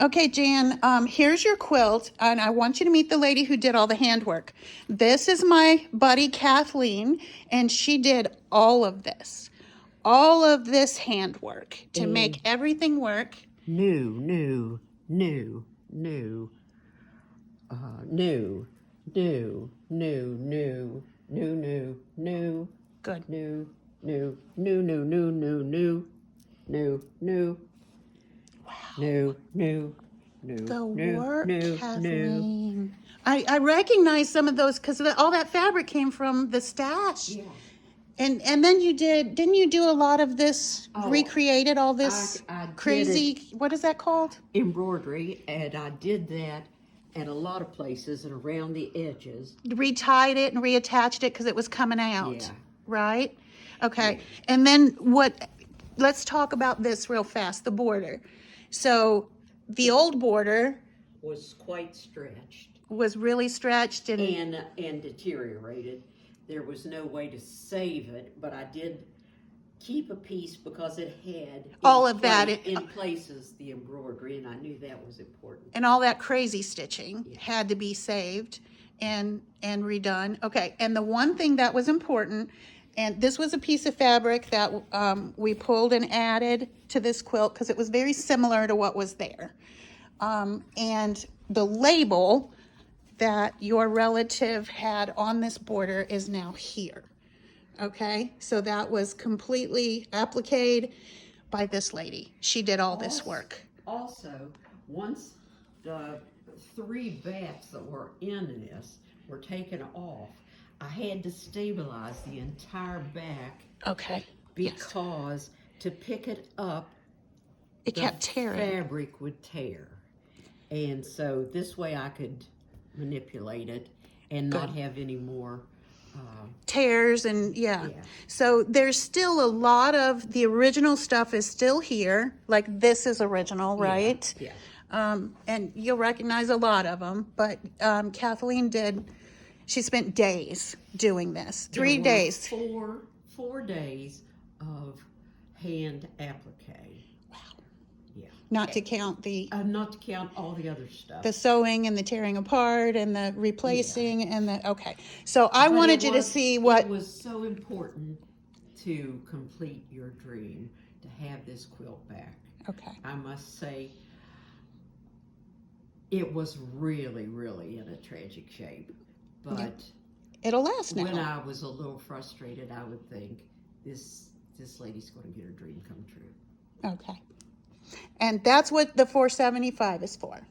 Okay, Jan, here's your quilt, and I want you to meet the lady who did all the handwork. This is my buddy Kathleen, and she did all of this handwork to make everything work. New, new, new, new, new, new, new, new, new, new, new. Good. New, new, new, new, new, new, new, new, new. Wow. New, new, new, The new, work, new, new. Kathleen. I recognize some of those because all that fabric came from the stash. Yeah. And then didn't you do a lot of this, recreated all this I crazy, what is that called? Embroidery, and I did that at a lot of places and around the edges. Retied it and reattached it because it was coming out, Yeah. right? Okay. Yeah. And then let's talk about this real fast, the border. So the old border Was quite stretched was really stretched and deteriorated. There was no way to save it, but I did keep a piece because it had all of that in places the embroidery, and I knew that was important. and all that crazy stitching had to be saved and redone. Okay, and the one thing that was important, and this was a piece of fabric that we pulled and added to this quilt because it was very similar to what was there. And the label that your relative had on this border is now here. Okay, so that was completely appliqued by this lady. She did all this work. Also, once the 3 backs that were in this were taken off, I had to stabilize the entire back. Okay. Because to pick it up, it kept tearing. Fabric would tear. And so this way I could manipulate it and not have any more tears and so there's still a lot of the original stuff is still here, like this is original, right? And you'll recognize a lot of them, but Kathleen she spent days doing this. 3 days. 4 days of hand applique. Not to count all the other stuff. The sewing and the tearing apart and the replacing and okay. So I wanted you to see what... It was so important to complete your dream, to have this quilt back. Okay. I must say, it was really, really in a tragic shape. But it'll last now. When I was a little frustrated, I would think, this lady's going to get her dream come true. Okay. And that's what the $475 is for.